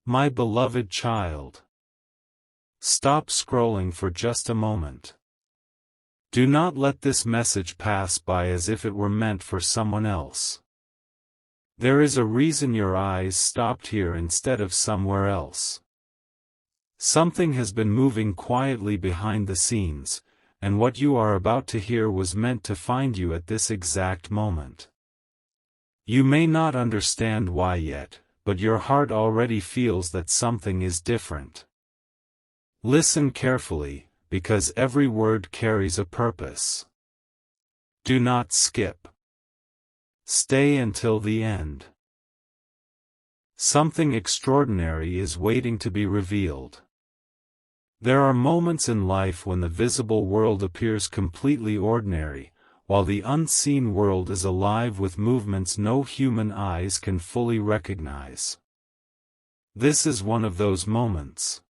My beloved child. Stop scrolling for just a moment. Do not let this message pass by as if it were meant for someone else. There is a reason your eyes stopped here instead of somewhere else. Something has been moving quietly behind the scenes, and what you are about to hear was meant to find you at this exact moment. You may not understand why yet, but your heart already feels that something is different. Listen carefully, because every word carries a purpose. Do not skip. Stay until the end. Something extraordinary is waiting to be revealed. There are moments in life when the visible world appears completely ordinary, while the unseen world is alive with movements no human eyes can fully recognize. This is one of those moments.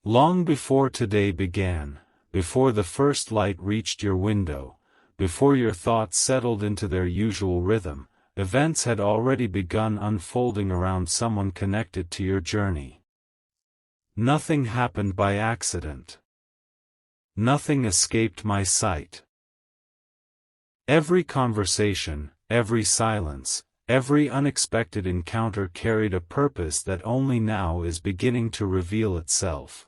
Long before today began, before the first light reached your window, before your thoughts settled into their usual rhythm, events had already begun unfolding around someone connected to your journey. Nothing happened by accident. Nothing escaped my sight. Every conversation, every silence, every unexpected encounter carried a purpose that only now is beginning to reveal itself.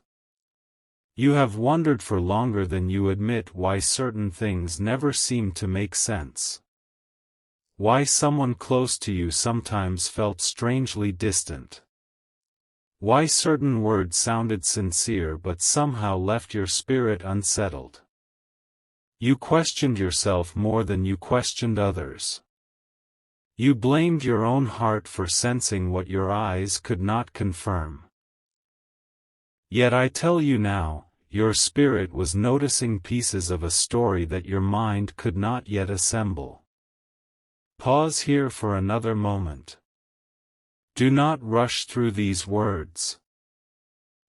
You have wondered for longer than you admit why certain things never seem to make sense. Why someone close to you sometimes felt strangely distant. Why certain words sounded sincere but somehow left your spirit unsettled. You questioned yourself more than you questioned others. You blamed your own heart for sensing what your eyes could not confirm. Yet I tell you now, your spirit was noticing pieces of a story that your mind could not yet assemble. Pause here for another moment. Do not rush through these words.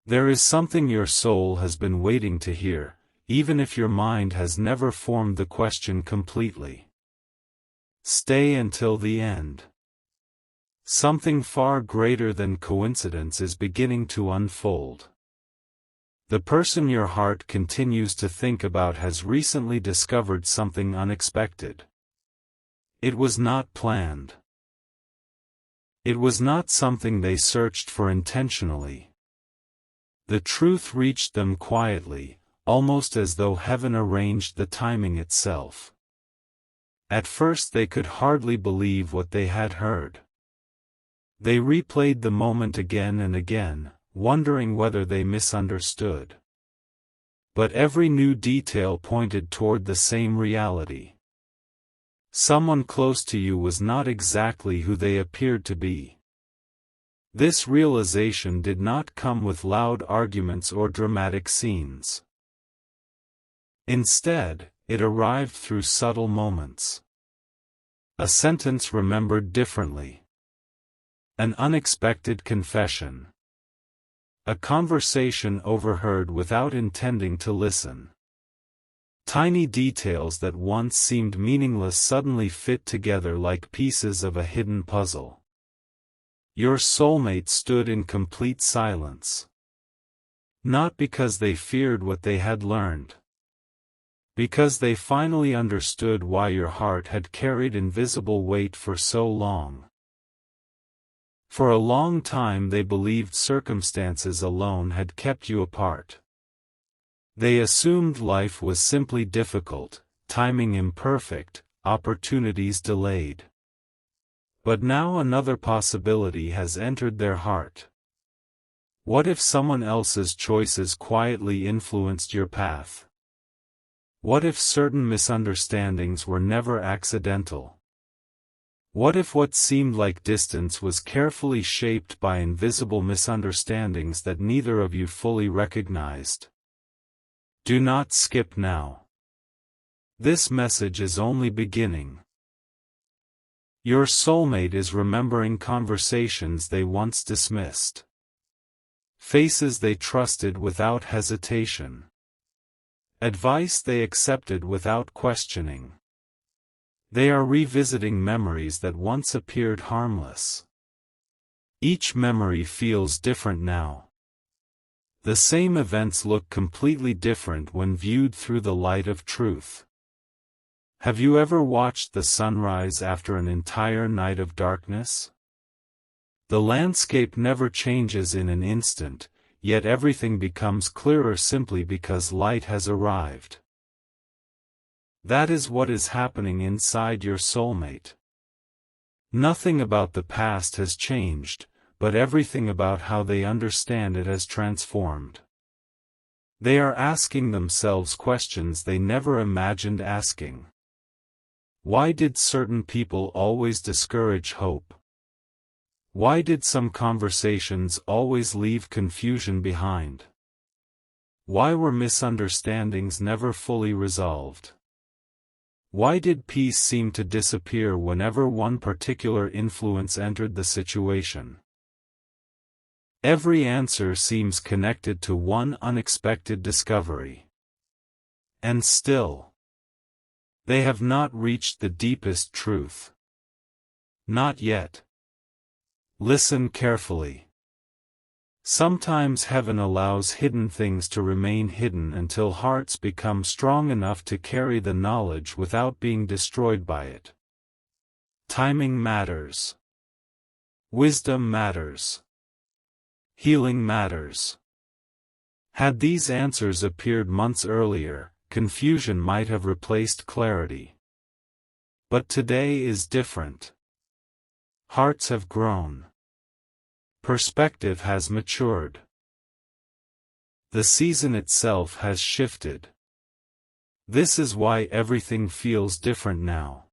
There is something your soul has been waiting to hear, even if your mind has never formed the question completely. Stay until the end. Something far greater than coincidence is beginning to unfold. The person your heart continues to think about has recently discovered something unexpected. It was not planned. It was not something they searched for intentionally. The truth reached them quietly, almost as though heaven arranged the timing itself. At first they could hardly believe what they had heard. They replayed the moment again and again, wondering whether they misunderstood. But every new detail pointed toward the same reality. Someone close to you was not exactly who they appeared to be. This realization did not come with loud arguments or dramatic scenes. Instead, it arrived through subtle moments. A sentence remembered differently. An unexpected confession. A conversation overheard without intending to listen. Tiny details that once seemed meaningless suddenly fit together like pieces of a hidden puzzle. Your soulmate stood in complete silence. Not because they feared what they had learned. Because they finally understood why your heart had carried invisible weight for so long. For a long time they believed circumstances alone had kept you apart. They assumed life was simply difficult, timing imperfect, opportunities delayed. But now another possibility has entered their heart. What if someone else's choices quietly influenced your path? What if certain misunderstandings were never accidental? What if what seemed like distance was carefully shaped by invisible misunderstandings that neither of you fully recognized? Do not skip now. This message is only beginning. Your soulmate is remembering conversations they once dismissed. Faces they trusted without hesitation. Advice they accepted without questioning. They are revisiting memories that once appeared harmless. Each memory feels different now. The same events look completely different when viewed through the light of truth. Have you ever watched the sunrise after an entire night of darkness? The landscape never changes in an instant, yet everything becomes clearer simply because light has arrived. That is what is happening inside your soulmate. Nothing about the past has changed, but everything about how they understand it has transformed. They are asking themselves questions they never imagined asking. Why did certain people always discourage hope? Why did some conversations always leave confusion behind? Why were misunderstandings never fully resolved? Why did peace seem to disappear whenever one particular influence entered the situation? Every answer seems connected to one unexpected discovery. And still, they have not reached the deepest truth. Not yet. Listen carefully. Sometimes heaven allows hidden things to remain hidden until hearts become strong enough to carry the knowledge without being destroyed by it. Timing matters. Wisdom matters. Healing matters. Had these answers appeared months earlier, confusion might have replaced clarity. But today is different. Hearts have grown. Perspective has matured. The season itself has shifted. This is why everything feels different now.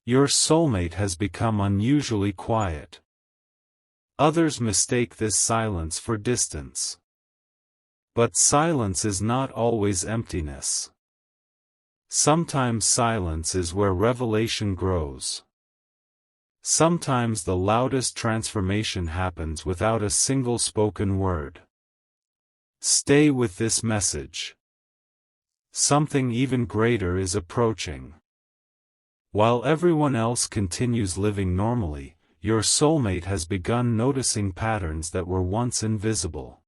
Your soulmate has become unusually quiet. Others mistake this silence for distance. But silence is not always emptiness. Sometimes silence is where revelation grows. Sometimes the loudest transformation happens without a single spoken word. Stay with this message. Something even greater is approaching. While everyone else continues living normally, your soulmate has begun noticing patterns that were once invisible.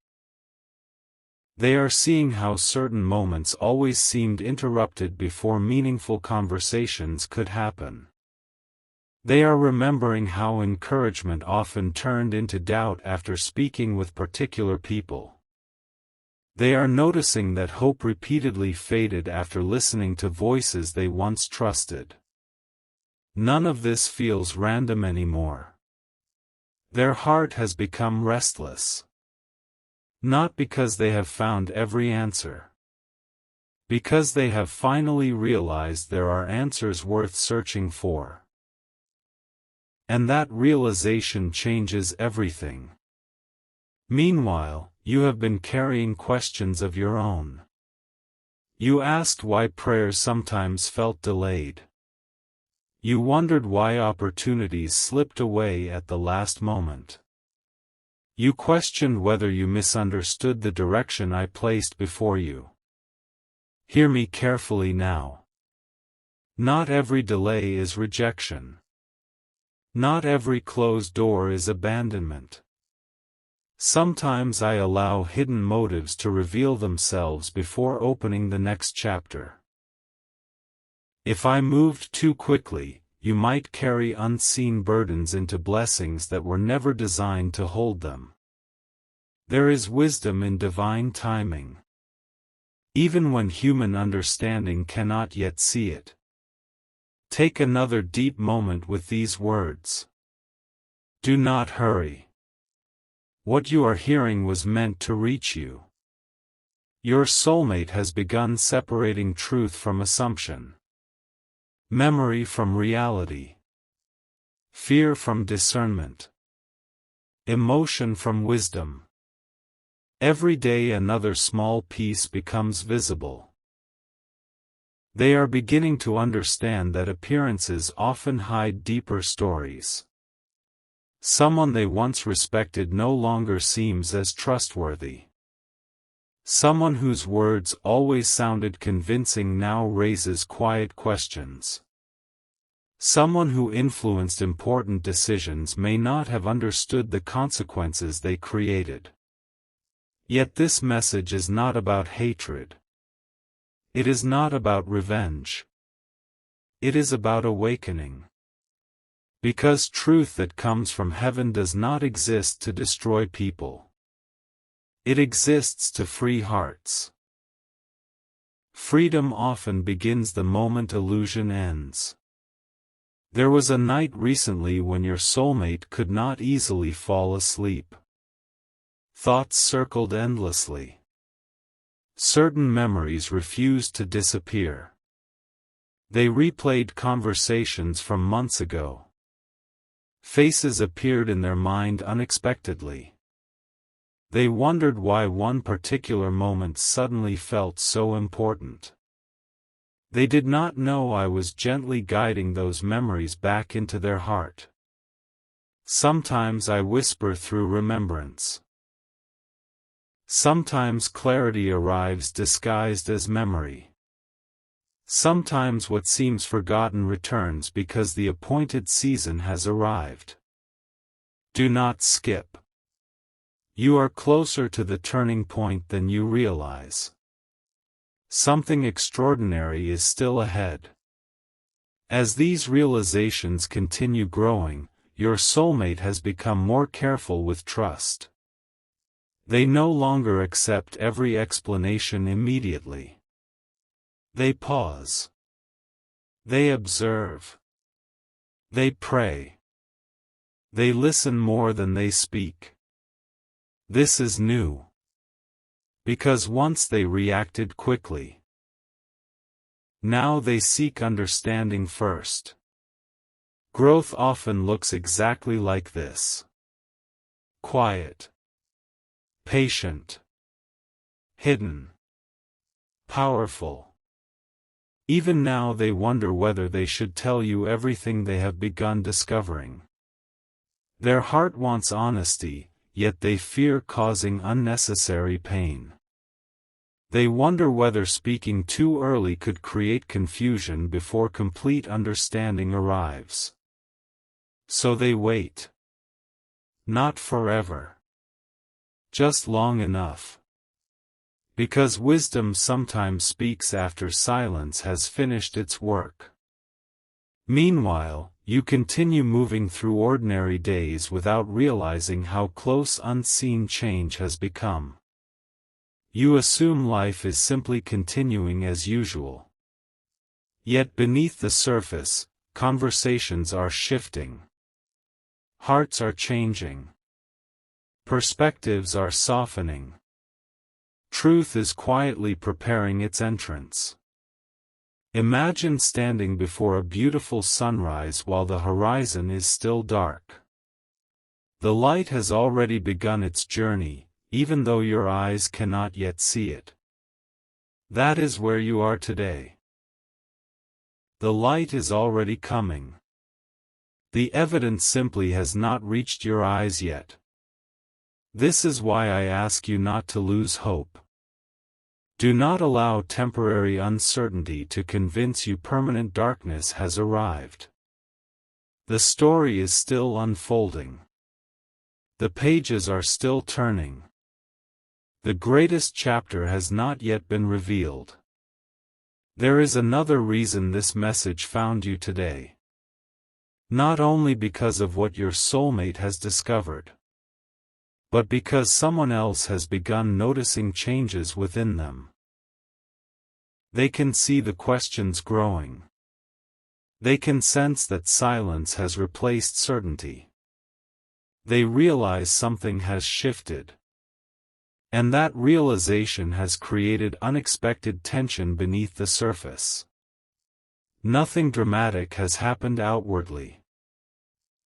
They are seeing how certain moments always seemed interrupted before meaningful conversations could happen. They are remembering how encouragement often turned into doubt after speaking with particular people. They are noticing that hope repeatedly faded after listening to voices they once trusted. None of this feels random anymore. Their heart has become restless. Not because they have found every answer. Because they have finally realized there are answers worth searching for. And that realization changes everything. Meanwhile, you have been carrying questions of your own. You asked why prayers sometimes felt delayed. You wondered why opportunities slipped away at the last moment. You questioned whether you misunderstood the direction I placed before you. Hear me carefully now. Not every delay is rejection. Not every closed door is abandonment. Sometimes I allow hidden motives to reveal themselves before opening the next chapter. If I moved too quickly, you might carry unseen burdens into blessings that were never designed to hold them. There is wisdom in divine timing. Even when human understanding cannot yet see it. Take another deep moment with these words. Do not hurry. What you are hearing was meant to reach you. Your soulmate has begun separating truth from assumption. Memory from reality. Fear from discernment. Emotion from wisdom. Every day another small piece becomes visible. They are beginning to understand that appearances often hide deeper stories. Someone they once respected no longer seems as trustworthy. Someone whose words always sounded convincing now raises quiet questions. Someone who influenced important decisions may not have understood the consequences they created. Yet this message is not about hatred. It is not about revenge. It is about awakening. Because truth that comes from heaven does not exist to destroy people. It exists to free hearts. Freedom often begins the moment illusion ends. There was a night recently when your soulmate could not easily fall asleep. Thoughts circled endlessly. Certain memories refused to disappear. They replayed conversations from months ago. Faces appeared in their mind unexpectedly. They wondered why one particular moment suddenly felt so important. They did not know I was gently guiding those memories back into their heart. Sometimes I whisper through remembrance. Sometimes clarity arrives disguised as memory. Sometimes what seems forgotten returns because the appointed season has arrived. Do not skip. You are closer to the turning point than you realize. Something extraordinary is still ahead. As these realizations continue growing, your soulmate has become more careful with trust. They no longer accept every explanation immediately. They pause. They observe. They pray. They listen more than they speak. This is new. Because once they reacted quickly. Now they seek understanding first. Growth often looks exactly like this. Quiet. Patient. Hidden. Powerful. Even now they wonder whether they should tell you everything they have begun discovering. Their heart wants honesty, yet they fear causing unnecessary pain. They wonder whether speaking too early could create confusion before complete understanding arrives. So they wait. Not forever. Just long enough. Because wisdom sometimes speaks after silence has finished its work. Meanwhile, you continue moving through ordinary days without realizing how close unseen change has become. You assume life is simply continuing as usual. Yet beneath the surface, conversations are shifting. Hearts are changing. Perspectives are softening. Truth is quietly preparing its entrance. Imagine standing before a beautiful sunrise while the horizon is still dark. The light has already begun its journey, even though your eyes cannot yet see it. That is where you are today. The light is already coming. The evidence simply has not reached your eyes yet. This is why I ask you not to lose hope. Do not allow temporary uncertainty to convince you permanent darkness has arrived. The story is still unfolding. The pages are still turning. The greatest chapter has not yet been revealed. There is another reason this message found you today. Not only because of what your soulmate has discovered, but because someone else has begun noticing changes within them. They can see the questions growing. They can sense that silence has replaced certainty. They realize something has shifted. And that realization has created unexpected tension beneath the surface. Nothing dramatic has happened outwardly.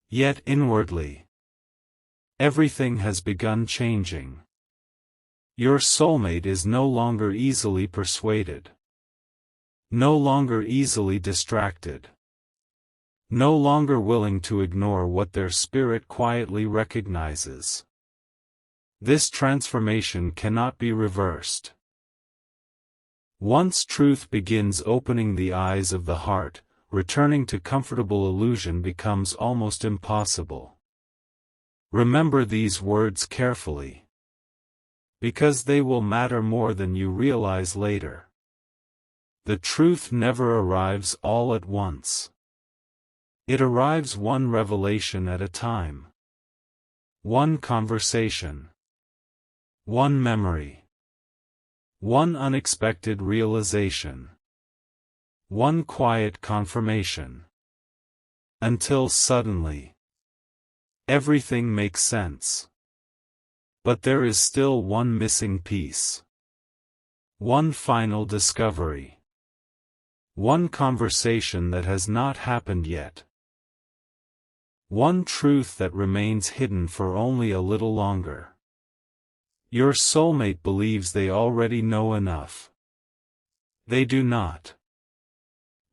Yet inwardly, everything has begun changing. Your soulmate is no longer easily persuaded. No longer easily distracted. No longer willing to ignore what their spirit quietly recognizes. This transformation cannot be reversed. Once truth begins opening the eyes of the heart, returning to comfortable illusion becomes almost impossible. Remember these words carefully, because they will matter more than you realize later. The truth never arrives all at once. It arrives one revelation at a time. One conversation. One memory. One unexpected realization. One quiet confirmation. Until suddenly, everything makes sense. But there is still one missing piece. One final discovery. One conversation that has not happened yet. One truth that remains hidden for only a little longer. Your soulmate believes they already know enough. They do not.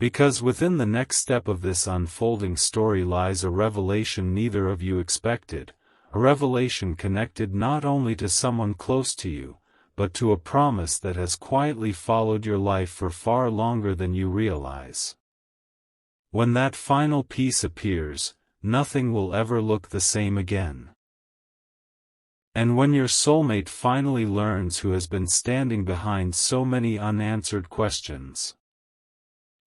Because within the next step of this unfolding story lies a revelation neither of you expected, a revelation connected not only to someone close to you, but to a promise that has quietly followed your life for far longer than you realize. When that final piece appears, nothing will ever look the same again. And when your soulmate finally learns who has been standing behind so many unanswered questions,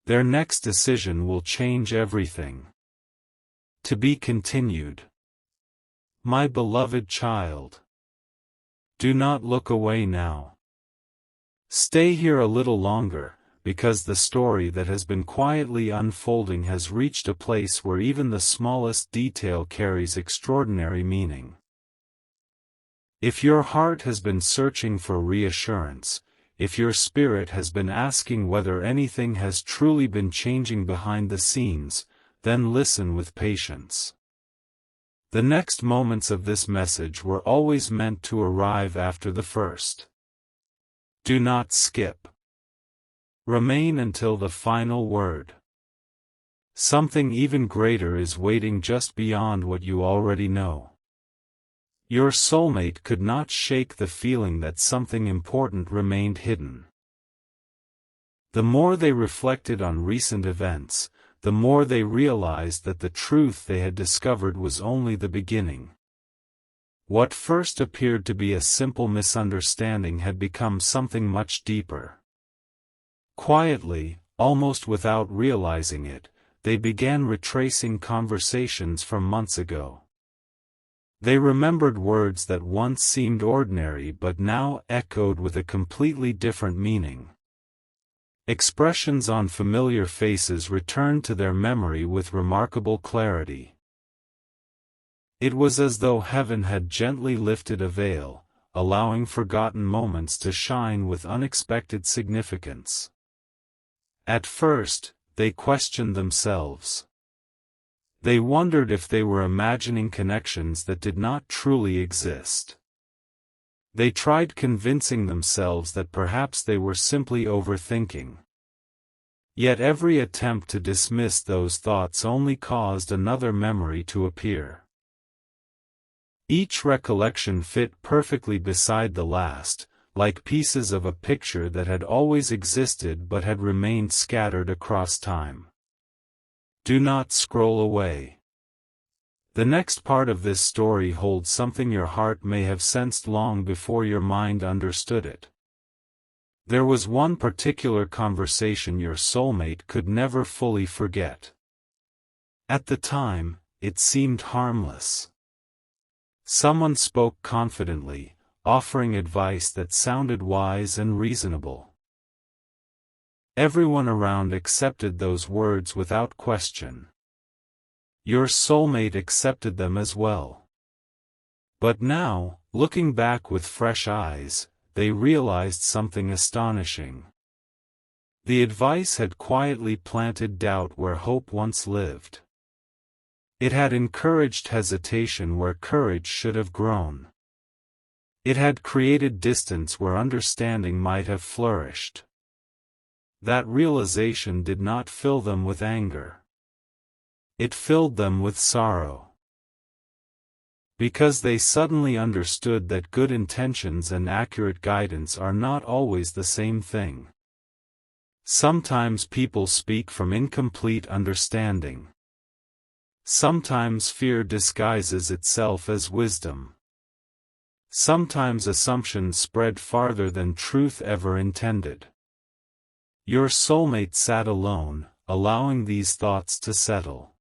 their next decision will change everything. To be continued. My beloved child, do not look away now. Stay here a little longer, because the story that has been quietly unfolding has reached a place where even the smallest detail carries extraordinary meaning. If your heart has been searching for reassurance, if your spirit has been asking whether anything has truly been changing behind the scenes, then listen with patience. The next moments of this message were always meant to arrive after the first. Do not skip. Remain until the final word. Something even greater is waiting just beyond what you already know. Your soulmate could not shake the feeling that something important remained hidden. The more they reflected on recent events, the more they realized that the truth they had discovered was only the beginning. What first appeared to be a simple misunderstanding had become something much deeper. Quietly, almost without realizing it, they began retracing conversations from months ago. They remembered words that once seemed ordinary but now echoed with a completely different meaning. Expressions on familiar faces returned to their memory with remarkable clarity. It was as though heaven had gently lifted a veil, allowing forgotten moments to shine with unexpected significance. At first, they questioned themselves. They wondered if they were imagining connections that did not truly exist. They tried convincing themselves that perhaps they were simply overthinking. Yet every attempt to dismiss those thoughts only caused another memory to appear. Each recollection fit perfectly beside the last, like pieces of a picture that had always existed but had remained scattered across time. Do not scroll away. The next part of this story holds something your heart may have sensed long before your mind understood it. There was one particular conversation your soulmate could never fully forget. At the time, it seemed harmless. Someone spoke confidently, offering advice that sounded wise and reasonable. Everyone around accepted those words without question. Your soulmate accepted them as well. But now, looking back with fresh eyes, they realized something astonishing. The advice had quietly planted doubt where hope once lived. It had encouraged hesitation where courage should have grown. It had created distance where understanding might have flourished. That realization did not fill them with anger. It filled them with sorrow. Because they suddenly understood that good intentions and accurate guidance are not always the same thing. Sometimes people speak from incomplete understanding. Sometimes fear disguises itself as wisdom. Sometimes assumptions spread farther than truth ever intended. Your soulmate sat alone, allowing these thoughts to settle.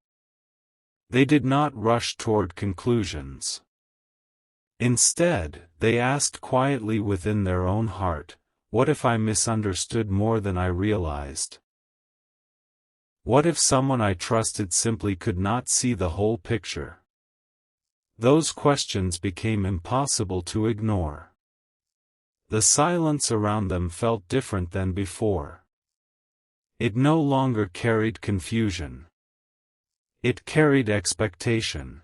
They did not rush toward conclusions. Instead, they asked quietly within their own heart, "What if I misunderstood more than I realized? What if someone I trusted simply could not see the whole picture?" Those questions became impossible to ignore. The silence around them felt different than before. It no longer carried confusion. It carried expectation.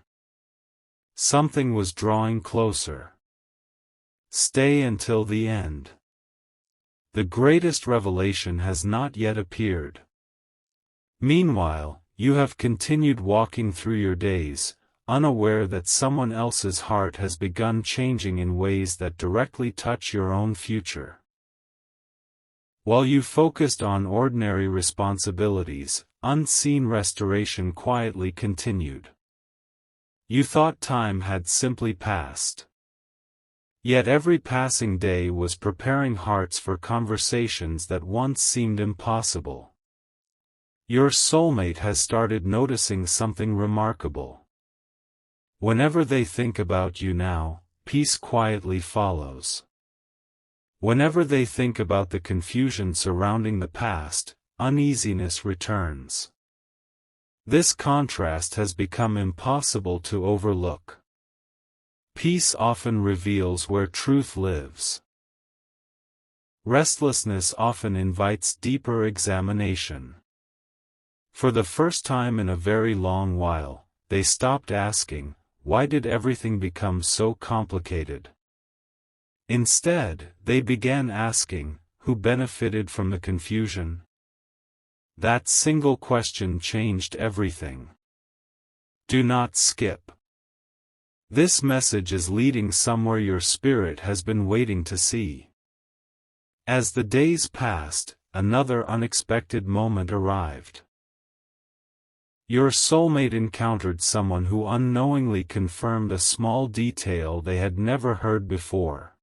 Something was drawing closer. Stay until the end. The greatest revelation has not yet appeared. Meanwhile, you have continued walking through your days, unaware that someone else's heart has begun changing in ways that directly touch your own future. While you focused on ordinary responsibilities, unseen restoration quietly continued. You thought time had simply passed. Yet every passing day was preparing hearts for conversations that once seemed impossible. Your soulmate has started noticing something remarkable. Whenever they think about you now, peace quietly follows. Whenever they think about the confusion surrounding the past, uneasiness returns. This contrast has become impossible to overlook. Peace often reveals where truth lives. Restlessness often invites deeper examination. For the first time in a very long while, they stopped asking, "Why did everything become so complicated?" Instead, they began asking, "Who benefited from the confusion?" That single question changed everything. Do not skip. This message is leading somewhere your spirit has been waiting to see. As the days passed, another unexpected moment arrived. Your soulmate encountered someone who unknowingly confirmed a small detail they had never heard before.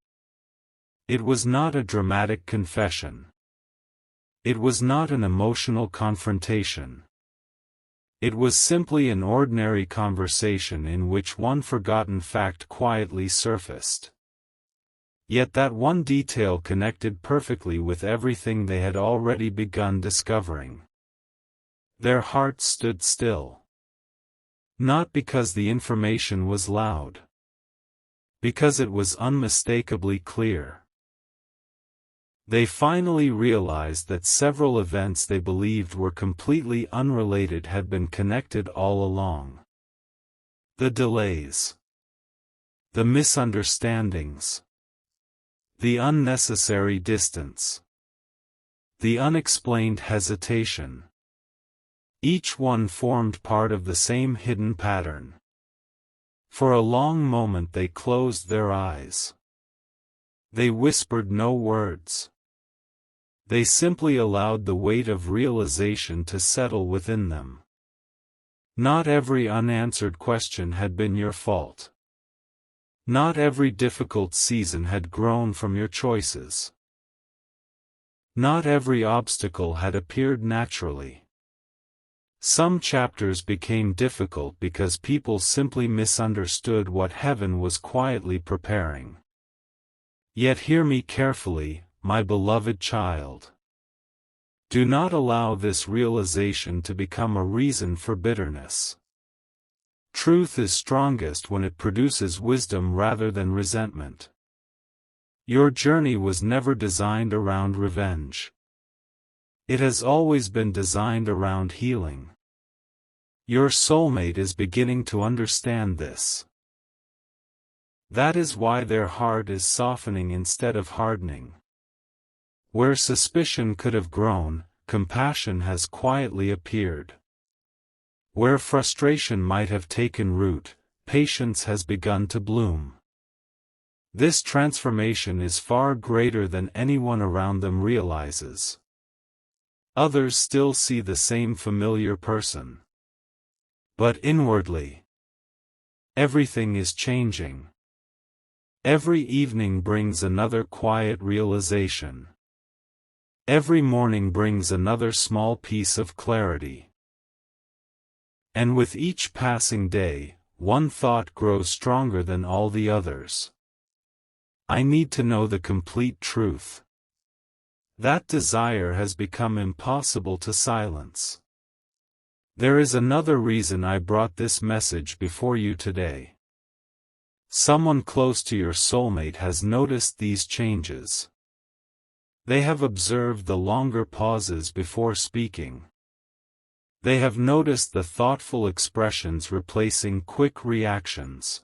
It was not a dramatic confession. It was not an emotional confrontation. It was simply an ordinary conversation in which one forgotten fact quietly surfaced. Yet that one detail connected perfectly with everything they had already begun discovering. Their hearts stood still. Not because the information was loud. Because it was unmistakably clear. They finally realized that several events they believed were completely unrelated had been connected all along. The delays. The misunderstandings. The unnecessary distance. The unexplained hesitation. Each one formed part of the same hidden pattern. For a long moment they closed their eyes. They whispered no words. They simply allowed the weight of realization to settle within them. Not every unanswered question had been your fault. Not every difficult season had grown from your choices. Not every obstacle had appeared naturally. Some chapters became difficult because people simply misunderstood what heaven was quietly preparing. Yet hear me carefully, my beloved child. Do not allow this realization to become a reason for bitterness. Truth is strongest when it produces wisdom rather than resentment. Your journey was never designed around revenge. It has always been designed around healing. Your soulmate is beginning to understand this. That is why their heart is softening instead of hardening. Where suspicion could have grown, compassion has quietly appeared. Where frustration might have taken root, patience has begun to bloom. This transformation is far greater than anyone around them realizes. Others still see the same familiar person. But inwardly, everything is changing. Every evening brings another quiet realization. Every morning brings another small piece of clarity. And with each passing day, one thought grows stronger than all the others. I need to know the complete truth. That desire has become impossible to silence. There is another reason I brought this message before you today. Someone close to your soulmate has noticed these changes. They have observed the longer pauses before speaking. They have noticed the thoughtful expressions replacing quick reactions.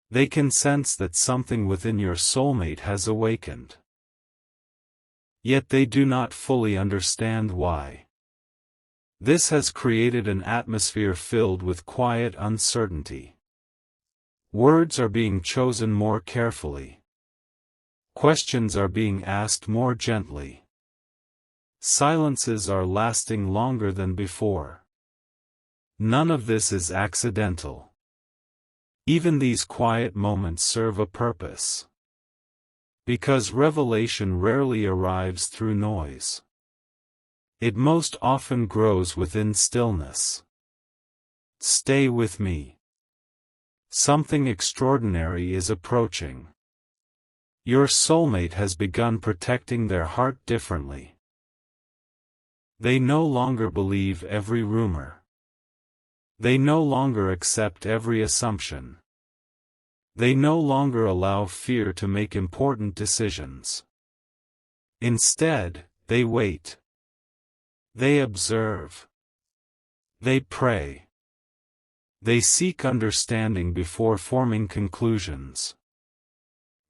They can sense that something within your soulmate has awakened. Yet they do not fully understand why. This has created an atmosphere filled with quiet uncertainty. Words are being chosen more carefully. Questions are being asked more gently. Silences are lasting longer than before. None of this is accidental. Even these quiet moments serve a purpose. Because revelation rarely arrives through noise. It most often grows within stillness. Stay with me. Something extraordinary is approaching. Your soulmate has begun protecting their heart differently. They no longer believe every rumor. They no longer accept every assumption. They no longer allow fear to make important decisions. Instead, they wait. They observe. They pray. They seek understanding before forming conclusions.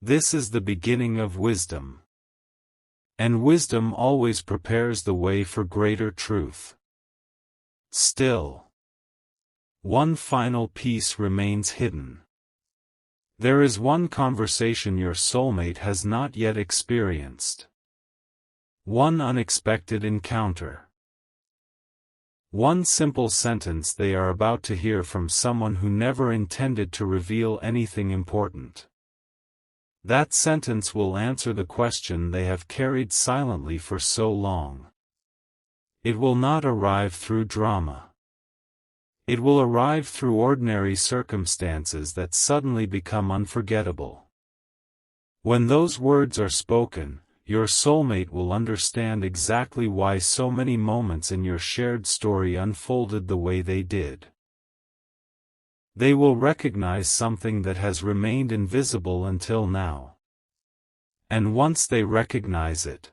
This is the beginning of wisdom. And wisdom always prepares the way for greater truth. Still, one final piece remains hidden. There is one conversation your soulmate has not yet experienced. One unexpected encounter. One simple sentence they are about to hear from someone who never intended to reveal anything important. That sentence will answer the question they have carried silently for so long. It will not arrive through drama. It will arrive through ordinary circumstances that suddenly become unforgettable. When those words are spoken, your soulmate will understand exactly why so many moments in your shared story unfolded the way they did. They will recognize something that has remained invisible until now. And once they recognize it,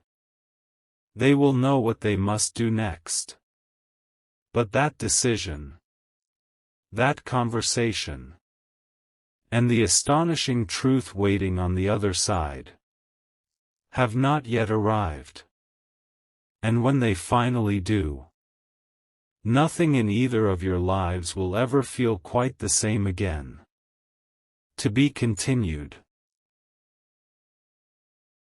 they will know what they must do next. But that decision, that conversation, and the astonishing truth waiting on the other side, have not yet arrived. And when they finally do, nothing in either of your lives will ever feel quite the same again. To be continued.